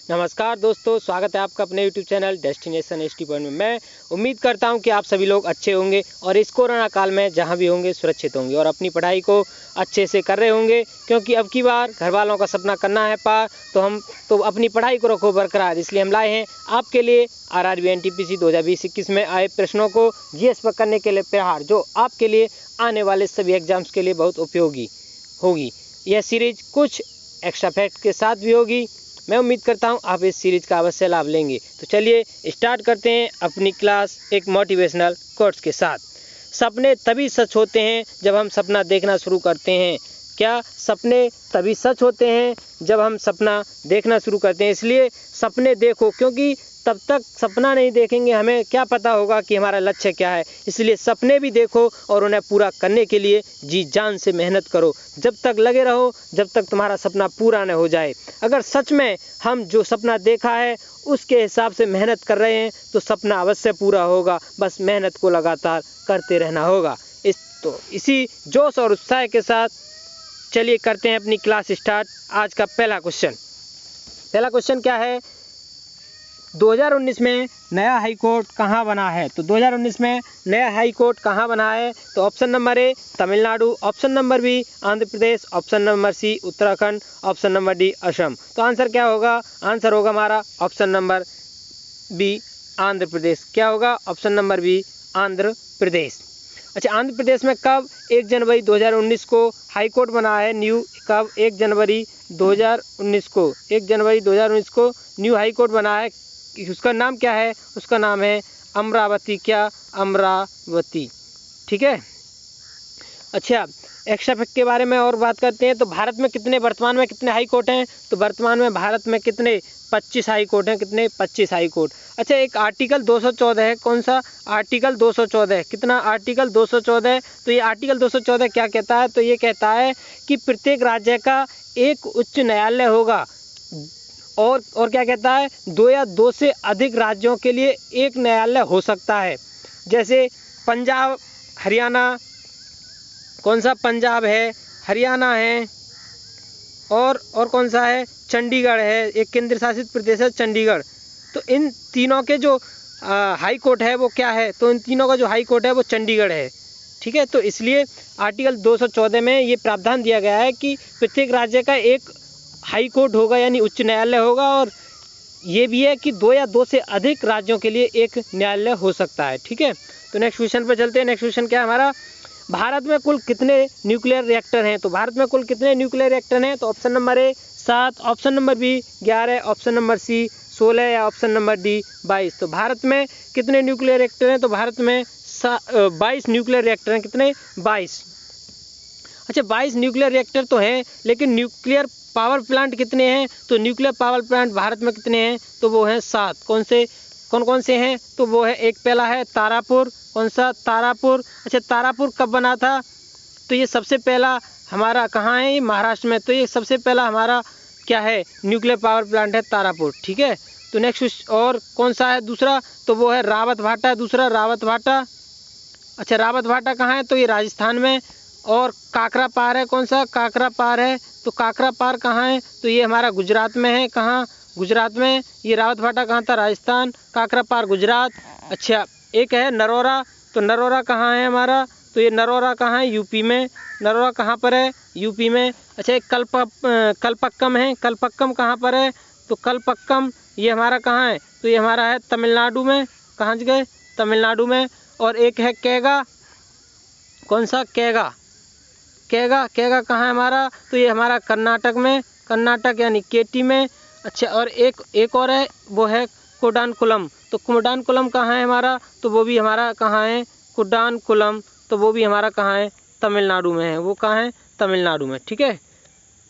नमस्कार दोस्तों, स्वागत है आपका अपने YouTube channel destination ST point में। मैं उम्मीद करता हूं कि आप सभी लोग अच्छे होंगे और इस कोरोना काल में जहां भी होंगे सुरक्षित होंगे और अपनी पढ़ाई को अच्छे से कर रहे होंगे, क्योंकि अब की बार घर वालों का सपना करना है पार, तो हम अपनी पढ़ाई को रखो बरकरार। इसलिए हम लाए हैं आपके लिए RRB NTPC 2020-21 में आए प्रश्नों को GS पर करने के लिए प्रहार, जो आपके लिए आने वाले सभी एग्जाम्स के लिए बहुत उपयोगी होगी। यह सीरीज कुछ एक्स्ट्रा फैक्ट के साथ भी होगी। मैं उम्मीद करता हूं आप इस सीरीज का अवश्य लाभ लेंगे। तो चलिए स्टार्ट करते हैं अपनी क्लास एक मोटिवेशनल कोट्स के साथ। सपने तभी सच होते हैं जब हम सपना देखना शुरू करते हैं। क्या सपने तभी सच होते हैं जब हम सपना देखना शुरू करते हैं। इसलिए सपने देखो, क्योंकि तब तक सपना नहीं देखेंगे हमें क्या पता होगा कि हमारा लक्ष्य क्या है। इसलिए सपने भी देखो और उन्हें पूरा करने के लिए जी जान से मेहनत करो। जब तक लगे रहो जब तक तुम्हारा सपना पूरा न हो जाए। अगर सच में हम जो सपना देखा है उसके हिसाब से मेहनत कर रहे हैं तो सपना अवश्य पूरा होगा। बस मेहनत को लगातार करते रहना होगा। इसी जोश और उत्साह के साथ चलिए करते हैं अपनी क्लास स्टार्ट। आज का पहला क्वेश्चन क्या है? 2019 में नया हाई कोर्ट कहाँ बना है? तो 2019 में नया हाई कोर्ट कहाँ बना है? तो option number A Tamil Nadu, option number B Andhra Pradesh, option number C Uttarakhand, option number D Assam. तो आंसर क्या होगा? आंसर होगा हमारा option number B Andhra Pradesh. क्या होगा? Option number B Andhra Pradesh. अच्छा, आंध्र प्रदेश में कब 1 जनवरी 2019 को हाई कोर्ट बना है? कब 1 जनवरी 2019 को 1 जनवरी 2019 को न्यू हाई कोर्ट बना है। उसका नाम क्या है? उसका नाम है अमरावती। क्या? अमरावती। ठीक है। अच्छा, एक्स्ट्रा फैक्ट के बारे में और बात करते हैं। तो भारत में वर्तमान में कितने हाई कोर्ट हैं? तो वर्तमान में भारत में कितने? 25 हाई कोर्ट हैं। कितने? 25 हाई कोर्ट। अच्छा, एक आर्टिकल 214 है। कौन सा? आर्टिकल 214। कितना? आर्टिकल 214। तो ये आर्टिकल 214 क्या कहता है? तो ये कहता है कि प्रत्येक राज्य का एक उच्च न्यायालय होगा। और क्या कहता है? 2 या 2 से अधिक राज्यों के लिए एक न्यायालय हो सकता है। जैसे पंजाब, हरियाणा, कौन सा? पंजाब है, हरियाणा है, और कौन सा है? चंडीगढ़ है। एक केंद्र शासित प्रदेश है चंडीगढ़। तो इन तीनों के जो हाई कोर्ट है वो क्या है? तो इन तीनों का जो हाई कोर्ट है वो चंडीगढ़ है। ठीक है। तो इसलिए आर्टिकल 214 में ये प्रावधान दिया गया है कि प्रत्येक राज्य का एक हाई कोर्ट होगा, यानी उच्च न्यायालय होगा, और ये भी है कि 2 या 2 से अधिक राज्यों के लिए एक न्यायालय हो सकता है। ठीक है। तो नेक्स्ट क्वेश्चन पर चलते हैं। नेक्स्ट क्वेश्चन क्या है हमारा? भारत में कुल कितने न्यूक्लियर रिएक्टर हैं? तो भारत में कुल कितने न्यूक्लियर रिएक्टर हैं? तो option number A 7, option number B 11, option number C 16 या ऑप्शन नंबर डी 22। तो भारत में कितने न्यूक्लियर रिएक्टर हैं? तो भारत में 22 न्यूक्लियर रिएक्टर हैं। कितने? 22। अच्छा, 22 न्यूक्लियर रिएक्टर तो हैं, लेकिन न्यूक्लियर पावर प्लांट कितने हैं? तो न्यूक्लियर पावर प्लांट भारत में कितने हैं? तो वो हैं 7। कौन से हैं? तो वो है, एक पहला है तारापुर। कौन सा? तारापुर। अच्छा, तारापुर कब बना था? तो ये सबसे पहला हमारा कहाँ है? ये महाराष्ट्र में। तो ये सबसे पहला हमारा क्या है? न्यूक्लियर पावर प्लांट है तारापुर। ठीक है। तो नेक्स्ट और कौन सा है दूसरा? तो वो है रावत भाटा। दूसरा रावत भाटा। अच्छा, रावत भाटा कहाँ है? तो ये राजस्थान में। और काकरा पार है। कौन सा? काकरा पार है। तो काकरा पार कहाँ है? तो ये हमारा गुजरात में है। कहाँ? गुजरात में। ये रावत भाटा कहाँ था? राजस्थान। काकरा पार गुजरात। अच्छा, एक है नरोरा। तो नरोरा कहाँ है हमारा? तो ये नरोरा कहाँ है? यूपी में। नरोरा कहाँ पर है? यूपी में। अच्छा, एक कलपक्कम है। कलपक्कम कहाँ पर है? तो कलपक्कम ये हमारा कहाँ है? तो ये हमारा है तमिलनाडु में। कहाँ गए? तमिलनाडु में। और एक है कैगा। कौन सा? कैगा कहाँ है हमारा? तो ये हमारा कर्नाटक में। कर्नाटक यानी केटी में। अच्छा, और एक और है, वो है कुडानकुलम। तो कुडानकुलम कहाँ है हमारा? तो वो भी हमारा कहाँ है? कुडानकुलम। तो वो भी हमारा कहाँ है? तमिलनाडु में है। वो कहाँ है? तमिलनाडु में। ठीक है।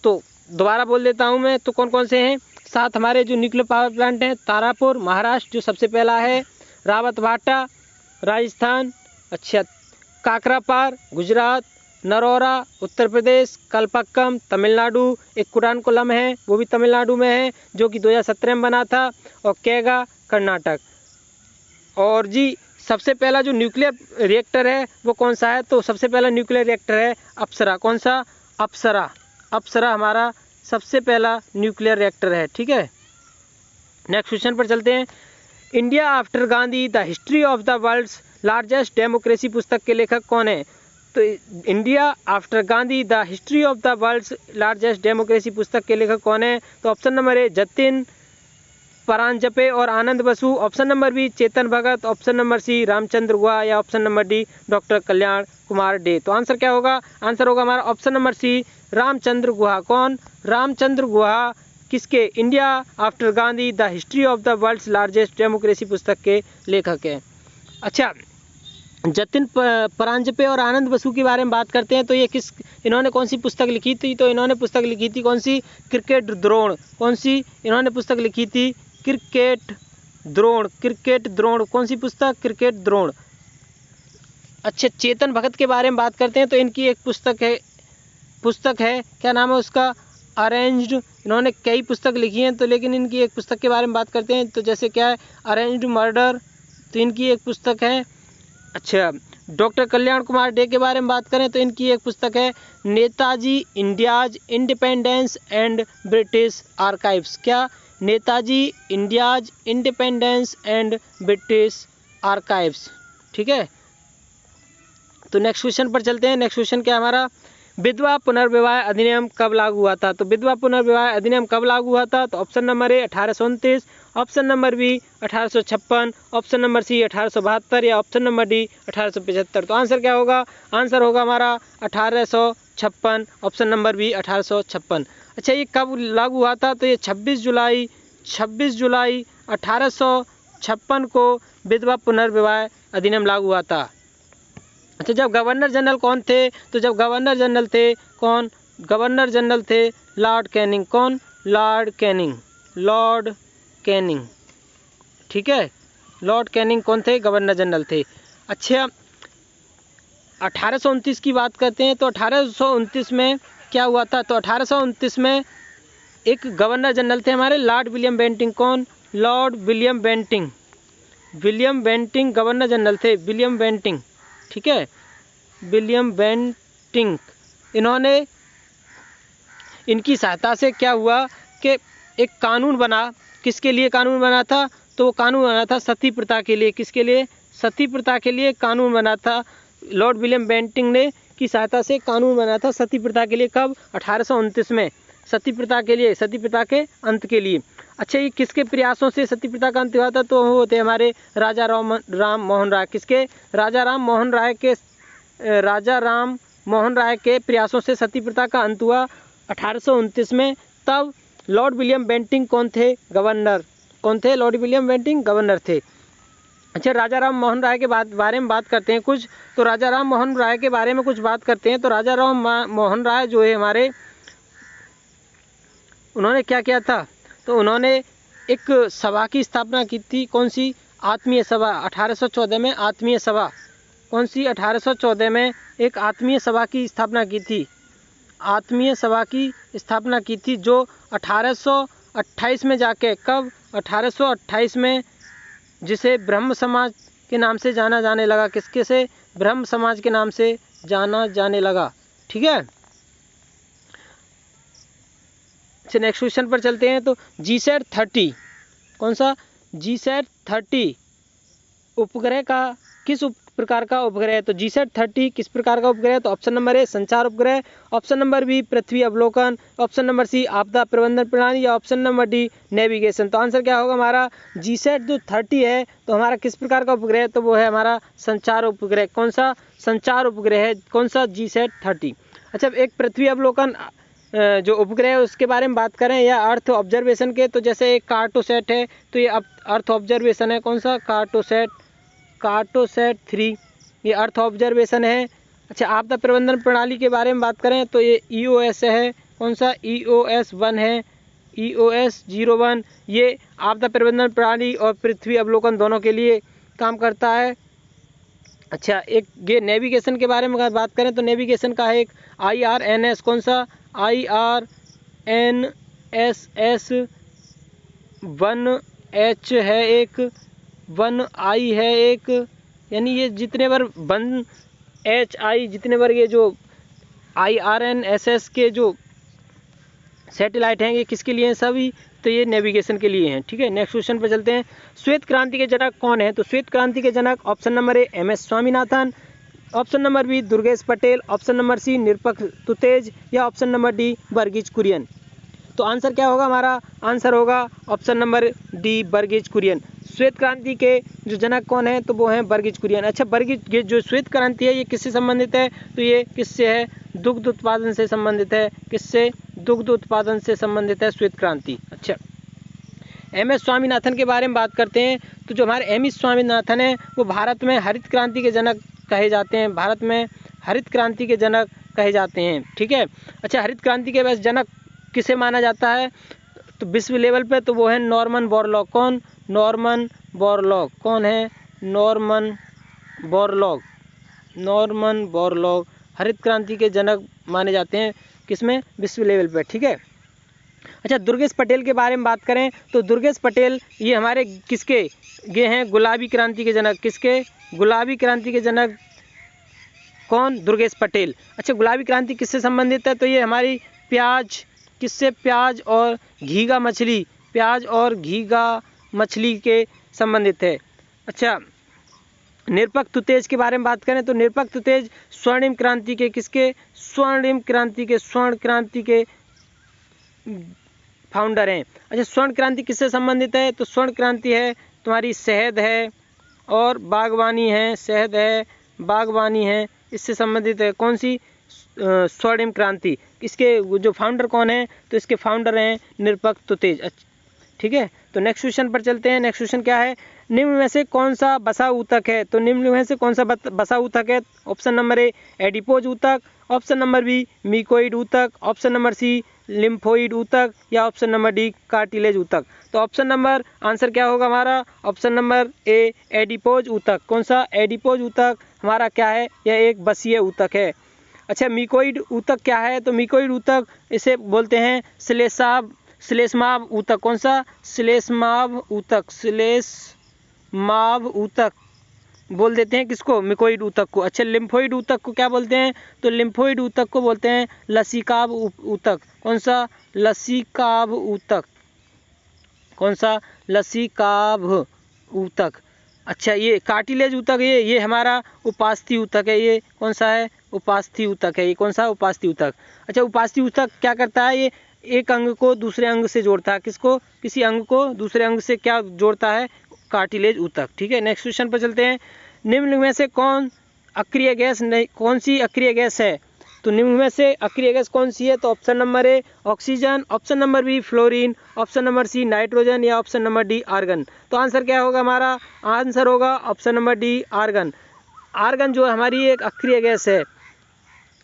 तो दोबारा बोल देता हूँ मैं। तो कौन से हैं? 7 हमारे जो न्यूक्लियर पावर प्लांट हैं। तारापुर महाराष्ट्र जो सबसे पहला है, रावत भाटा राजस्थान, अच्छा काकरापार गुजरात, नरोरा उत्तर प्रदेश, कलपक्कम तमिलनाडु, एक कुडानकुलम है वो भी तमिलनाडु में है जो कि 2017 में बना था, और कैगा कर्नाटक। और जी सबसे पहला जो न्यूक्लियर रिएक्टर है वो कौन सा है? तो सबसे पहला न्यूक्लियर रिएक्टर है अप्सरा। कौन सा? अप्सरा। अप्सरा हमारा सबसे पहला न्यूक्लियर रिएक्टर है। ठीक है। नेक्स्ट क्वेश्चन पर चलते हैं। India after Gandhi the history of the world's largest democracy पुस्तक के लेखक कौन है? तो India after Gandhi the history of the world's largest democracy पुस्तक के लेखक कौन है? तो option number A Jatin Paranjpe और Anand Basu, option number B Chetan Bhagat, option number C Ramachandra Guha या option number D doctor Kalyan Kumar Dey. तो आंसर क्या होगा? आंसर होगा हमारा option number C Ramachandra Guha. कौन? रामचंद्र गुहा किसके? India after Gandhi the history of the world's largest democracy पुस्तक के लेखक हैं। अच्छा, जतिन परांजपे और आनंद बसु के बारे में बात करते हैं तो ये इन्होंने कौन सी पुस्तक लिखी थी? तो इन्होंने पुस्तक लिखी थी कौन सी? क्रिकेट द्रोण। कौन सी इन्होंने पुस्तक लिखी थी? क्रिकेट द्रोण। क्रिकेट द्रोण कौन सी पुस्तक? क्रिकेट द्रोण। अच्छा, चेतन भगत के बारे में बात करते हैं तो इनकी एक पुस्तक है क्या नाम है उसका? अरेंज्ड। इन्होंने कई पुस्तक लिखी हैं तो लेकिन इनकी एक पुस्तक के बारे में बात करते हैं तो जैसे क्या है? अरेंज्ड मर्डर, तो इनकी एक पुस्तक है। अच्छा, डॉक्टर कल्याण कुमार डे के बारे में बात करें तो इनकी एक पुस्तक है Netaji India's independence and British archives. क्या? Netaji India's independence and British archives. ठीक है, तो नेक्स्ट क्वेश्चन पर चलते हैं। नेक्स्ट क्वेश्चन क्या हमारा? विधवा पुनर्विवाह अधिनियम कब लागू हुआ था? तो विधवा पुनर्विवाह अधिनियम कब लागू हुआ था? तो option number A 1829, option number B 1856, option number C 1872 या ऑप्शन नंबर डी 1875। तो आंसर क्या होगा? आंसर होगा हमारा 1856, ऑप्शन नंबर बी 1856। अच्छा, ये कब लागू हुआ था? तो ये 26 जुलाई 1856 को विधवा पुनर्विवाह अधिनियम लागू हुआ था। अच्छा, जब गवर्नर जनरल कौन थे? तो जब गवर्नर जनरल थे कौन? गवर्नर जनरल थे लॉर्ड कैनिंग। कौन? Lord Canning. Lord Canning. ठीक है, लॉर्ड कैनिंग कौन थे? गवर्नर जनरल थे। अच्छा, 1829 की बात करते हैं तो 1829 में क्या हुआ था? तो 1829 में एक गवर्नर जनरल थे हमारे लॉर्ड विलियम बेंटिंक। कौन? Lord William Bentinck. William Bentinck governor general थे। William Bentinck. ठीक है, विलियम बेंटिंक। इनकी सहायता से क्या हुआ कि एक कानून बना। किसके लिए कानून बना था? तो वो कानून बना था सती प्रथा के लिए। किसके लिए? सती प्रथा के लिए कानून बना था। लॉर्ड विलियम बेंटिंक ने की सहायता से कानून बना था सती प्रथा के लिए। कब? 1829 में। सती प्रथा के लिए, सती प्रथा के अंत के लिए। अच्छा, ये किसके प्रयासों से सती प्रथा का अंत हुआ था? तो वो थे हमारे राजा राम मोहन राय। किसके? राजा राम मोहन राय के प्रयासों से सती प्रथा का अंत हुआ 1829 में। तब लॉर्ड विलियम बेंटिंक कौन थे? गवर्नर। कौन थे? लॉर्ड विलियम बेंटिंक गवर्नर थे। अच्छा, राजा राम मोहन राय के बारे में बात करते हैं कुछ। तो राजा राम मोहन राय के बारे में कुछ बात करते हैं। तो राजा राम मोहन राय जो है हमारे, उन्होंने क्या किया था? तो उन्होंने एक सभा की स्थापना की थी। कौन सी? आत्मीय सभा। 1814 में आत्मीय सभा। कौन सी? 1814 में एक आत्मीय सभा की स्थापना की थी। आत्मीय सभा की स्थापना की थी जो 1828 में जाके, कब? 1828 में, जिसे ब्रह्म समाज के नाम से जाना जाने लगा। किसके से? ब्रह्म समाज के नाम से जाना जाने लगा। ठीक है, नेक्स्ट क्वेश्चन पर चलते हैं। तो जीसैट 30 कौन सा? जीसैट 30 उपग्रह का किस प्रकार का उपग्रह है? तो जीसैट 30 किस प्रकार का उपग्रह है? तो ऑप्शन नंबर ए संचार उपग्रह, ऑप्शन नंबर बी पृथ्वी अवलोकन, ऑप्शन नंबर सी आपदा प्रबंधन प्रणाली या ऑप्शन नंबर डी नेविगेशन। तो आंसर क्या होगा हमारा? जीसैट जो 30 है तो हमारा किस प्रकार का उपग्रह है? तो वो है हमारा संचार उपग्रह। कौन सा? संचार उपग्रह है। कौन सा? जीसैट 30। अच्छा, एक पृथ्वी अवलोकन जो उपग्रह है उसके बारे में बात करें या अर्थ ऑब्जर्वेशन के, तो जैसे एक कार्टोसैट है तो ये अर्थ ऑब्जर्वेशन है। कौन सा? कार्टोसैट 3 ये अर्थ ऑब्जर्वेशन है। अच्छा, आपदा प्रबंधन प्रणाली के बारे में बात करें तो ये EOS है। कौन सा? EOS 1 है। EOS 01 ये आपदा प्रबंधन प्रणाली और पृथ्वी अवलोकन दोनों के लिए काम करता है। अच्छा, एक ये नेविगेशन के बारे में अगर बात करें तो नेविगेशन का है एक IRNS। कौन सा? IRNSS 1H है एक, 1I है एक, यानी ये जितने बार 1HI जितने बार ये जो IRNSS के जो सैटेलाइट हैं ये किसके लिए हैं? सभी तो ये नेविगेशन के लिए हैं। ठीक है, नेक्स्ट क्वेश्चन पर चलते हैं। श्वेत क्रांति के जनक कौन है? तो श्वेत क्रांति के जनक option number A MS Swaminathan, option number B Durgesh Patel, option number C निरपक्ष तुतेज या option number D Verghese Kurien. तो आंसर क्या होगा हमारा? आंसर होगा option number D Verghese Kurien. श्वेत क्रांति के जो जनक कौन है? तो वो हैं वर्गीज कुरियन। अच्छा, वर्गीज ये जो श्वेत क्रांति है ये किससे संबंधित है? तो ये किससे है? दुग्ध उत्पादन से संबंधित है। किससे? दुग्ध उत्पादन से संबंधित है श्वेत क्रांति। अच्छा, MS स्वामीनाथन के बारे में बात करते हैं। तो जो हमारे MS स्वामीनाथन है वो भारत में हरित क्रांति के जनक कहे जाते हैं। भारत में हरित क्रांति के जनक कहे जाते हैं। ठीक है। अच्छा, हरित क्रांति के वैसे जनक किसे माना जाता है? तो विश्व लेवल पे तो वो है नॉर्मन बोरलॉग। कौन? Norman Borlaug. कौन है? Norman Borlaug. नॉर्मन बोरलॉग हरित क्रांति के जनक माने जाते हैं। किसमें? विश्व लेवल पे। ठीक है। अच्छा, दुर्गेश पटेल के बारे में बात करें तो दुर्गेश पटेल ये हमारे किसके? ये हैं गुलाबी क्रांति के जनक। किसके? गुलाबी क्रांति के जनक कौन? दुर्गेश पटेल। अच्छा, गुलाबी क्रांति किससे संबंधित है? तो ये हमारी प्याज, किससे? प्याज और घीगा मछली, प्याज और घीगा मछली के संबंधित है। अच्छा, निरपक्ष तुतेज के बारे में बात करें तो निरपक्ष तुतेज स्वर्णिम क्रांति के किसके? स्वर्णिम क्रांति के, स्वर्ण क्रांति के फाउंडर हैं। अच्छा, स्वर्ण क्रांति किससे संबंधित है? तो स्वर्ण क्रांति है तुम्हारी शहद है और बागवानी है। शहद है, बागवानी है, इससे संबंधित है। कौन सी? स्वर्णिम क्रांति। इसके जो फाउंडर कौन है? तो इसके फाउंडर हैं निरपक्ष तुतेज। अच्छा, ठीक है। तो नेक्स्ट क्वेश्चन पर चलते हैं। नेक्स्ट क्वेश्चन क्या है? निम्न में से कौन सा बसा ऊतक है? तो निम्न में से कौन सा बसा ऊतक है? ऑप्शन नंबर ए एडिपोज ऊतक, ऑप्शन नंबर बी मिकोइड ऊतक, ऑप्शन नंबर सी लिम्फोइड ऊतक या ऑप्शन नंबर डी कार्टिलेज ऊतक। तो ऑप्शन नंबर आंसर क्या होगा हमारा? ऑप्शन नंबर ए एडिपोज ऊतक। कौन सा? एडिपोज ऊतक हमारा क्या है? यह एक बसीय ऊतक है। अच्छा, मिकोइड ऊतक क्या है? तो मिकोइड ऊतक इसे बोलते हैं श्लेष्माभ ऊतक। कौन सा? श्लेष्माभ ऊतक। श्लेष्माभ ऊतक बोल देते हैं किसको? मिकोइड ऊतक को। अच्छा, लिम्फोइड ऊतक को क्या बोलते हैं? तो लिम्फोइड ऊतक को बोलते हैं लसीकाभ ऊतक। कौन सा? लसीकाभ ऊतक। कौन सा? लसीकाभ ऊतक। अच्छा, ये कार्टिलेज ऊतक ये हमारा उपास्थि ऊतक है। ये कौन सा है? उपास्थि ऊतक है। ये कौन सा? उपास्थि ऊतक। अच्छा, उपास्थि ऊतक क्या करता है? ये एक अंग को दूसरे अंग से जोड़ता है। किसको? किसी अंग को दूसरे अंग से क्या जोड़ता है? कार्टिलेज ऊतक। ठीक है। नेक्स्ट क्वेश्चन पर चलते हैं। निम्न में से कौन अक्रिय गैस नहीं, कौन सी अक्रिय गैस है? तो निम्न में से अक्रिय गैस कौन सी है? तो option number A oxygen, option number B fluorine, option number C nitrogen या ऑप्शन नंबर डी आर्गन। तो आंसर क्या होगा हमारा? आंसर होगा option number D argon. Argon जो हमारी एक अक्रिय गैस है।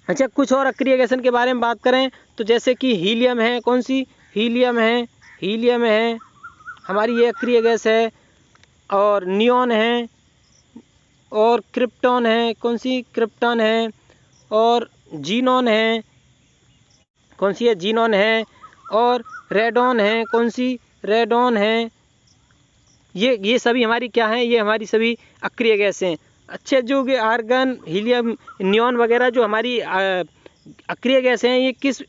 अच्छा, कुछ और अक्रिय गैसन के बारे में बात करें तो जैसे कि हीलियम है। कौन सी? हीलियम है। हीलियम है हमारी ये अक्रिय गैस है। और नियॉन है और क्रिप्टॉन है। कौन सी? क्रिप्टॉन है। और जीनॉन है। कौन सी है? जीनॉन है। और रेडॉन है। कौन सी? रेडॉन है। ये सभी हमारी क्या हैं? ये हमारी सभी अक्रिय गैस हैं। अच्छे, जो कि आर्गन, हीलियम, नियॉन वगैरह जो हमारी अक्रिय गैस हैं ये किस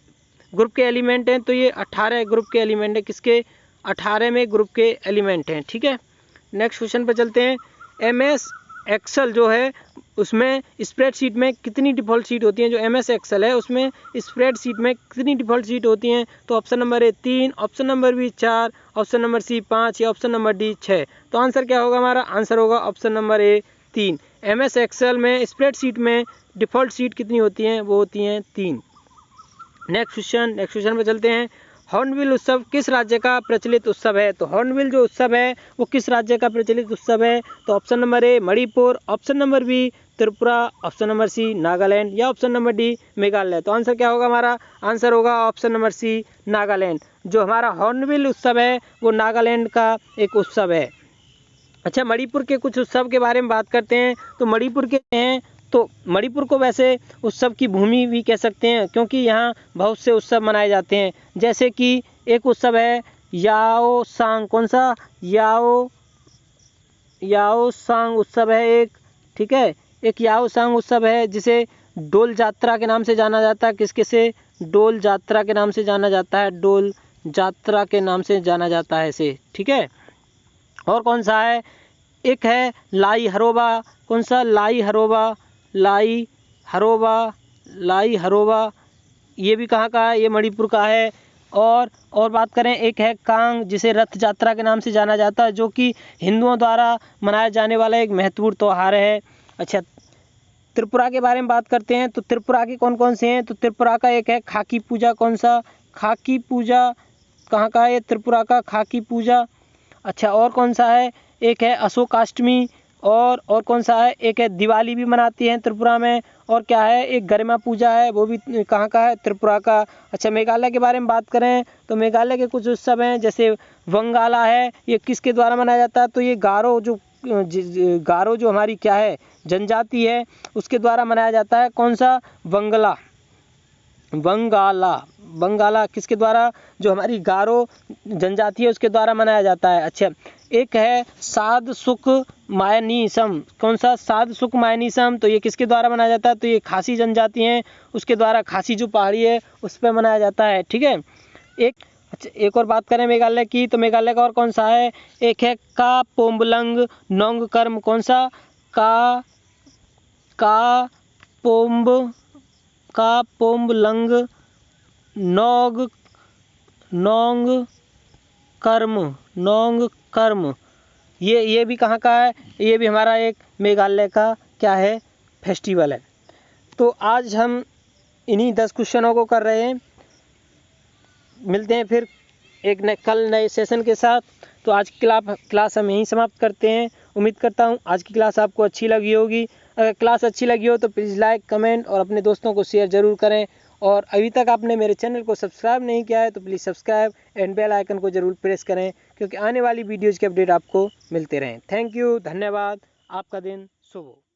ग्रुप के एलिमेंट हैं? तो ये 18 ग्रुप के एलिमेंट हैं। किसके? 18वें ग्रुप के एलिमेंट हैं। ठीक है। नेक्स्ट क्वेश्चन पर चलते हैं। MS एक्सेल जो है उसमें स्प्रेडशीट में कितनी डिफ़ॉल्ट शीट होती हैं? जो MS एक्सेल है उसमें स्प्रेडशीट में कितनी डिफ़ॉल्ट शीट होती हैं? तो option number A 3, option number B 4, option number C 5 या ऑप्शन नंबर डी 6। तो आंसर क्या होगा हमारा? आंसर होगा option number A 3। MS Excel में स्प्रेडशीट में डिफ़ॉल्ट शीट कितनी होती हैं? वो होती हैं 3। नेक्स्ट क्वेश्चन पर चलते हैं। हॉर्नबिल उत्सव किस राज्य का प्रचलित उत्सव है? तो हॉर्नबिल जो उत्सव है वो किस राज्य का प्रचलित उत्सव है? तो option number A Manipur, option number B Tripura, option number C Nagaland या ऑप्शन नंबर डी मेघालय। तो आंसर क्या होगा हमारा? आंसर होगा ऑप्शन नंबर सी नागालैंड। जो हमारा हॉर्नबिल उत्सव है वो नागालैंड का एक उत्सव है। अच्छा, मणिपुर के कुछ उत्सव के बारे में बात करते हैं। तो मणिपुर के हैं तो मणिपुर को वैसे उत्सव की भूमि भी कह सकते हैं क्योंकि यहाँ बहुत से उत्सव मनाए जाते हैं। जैसे कि एक उत्सव है याओ सांग। कौन सा? याओ सांग उत्सव है एक। ठीक है, एक याओ सांग उत्सव है जिसे डोल यात्रा के नाम से जाना जाता है। किसके से? डोल यात्रा के नाम से जाना जाता है। डोल यात्रा के नाम से जाना जाता है इसे, ठीक है। और कौन सा है, एक है लाई हरोबा, कौन सा, लाई हरोबा, लाई हरोबा, लाई हरोबा, ये भी कहाँ का है, ये मणिपुर का है। और बात करें, एक है कांग, जिसे रथ यात्रा के नाम से जाना जाता है, जो कि हिंदुओं द्वारा मनाया जाने वाला एक महत्वपूर्ण त्यौहार है। अच्छा, त्रिपुरा के बारे में बात करते हैं, तो त्रिपुरा के कौन कौन से हैं, तो त्रिपुरा का एक है खाकी पूजा, कौन सा, खाकी पूजा, कहाँ का है, त्रिपुरा का खाकी पूजा। अच्छा, और कौन सा है, एक है अशोकाष्टमी, और कौन सा है, एक है दिवाली भी मनाती हैं त्रिपुरा में, और क्या है, एक गरिमा पूजा है, वो भी कहाँ का है, त्रिपुरा का। अच्छा, मेघालय के बारे में बात करें, तो मेघालय के कुछ उत्सव हैं, जैसे वंगाला है, ये किसके द्वारा मनाया जाता है, तो ये गारो जो हमारी क्या है जनजाति है, उसके द्वारा मनाया जाता है। कौन सा, बंगाला किसके द्वारा, जो हमारी गारो जनजाति है उसके द्वारा मनाया जाता है। अच्छा, एक है साध सुख मायनीसम, कौन सा, साध सुख मायनीसम, तो ये किसके द्वारा मनाया जाता है, तो ये खासी जनजाति है, उसके द्वारा, खासी जो पहाड़ी है उस पर मनाया जाता है, ठीक है। एक और बात करें मेघालय की, तो मेघालय का और कौन सा है, एक है का पोम्बलंग नोंग कर्म, कौन सा, का पोम्बलंग नोंग कर्म, ये भी कहाँ का है, ये भी हमारा एक मेघालय का क्या है, फेस्टिवल है। तो आज हम इन्हीं 10 क्वेश्चनों को कर रहे हैं, मिलते हैं फिर एक कल नए सेशन के साथ। तो आज की क्लास हम यहीं समाप्त करते हैं। उम्मीद करता हूँ आज की क्लास आपको अच्छी लगी होगी। अगर क्लास अच्छी लगी हो तो प्लीज़ लाइक, कमेंट और अपने दोस्तों को शेयर ज़रूर करें। और अभी तक आपने मेरे चैनल को सब्सक्राइब नहीं किया है तो please subscribe and bell icon को ज़रूर प्रेस करें, क्योंकि आने वाली वीडियोज़ के अपडेट आपको मिलते रहें। थैंक यू, धन्यवाद, आपका दिन शुभ हो।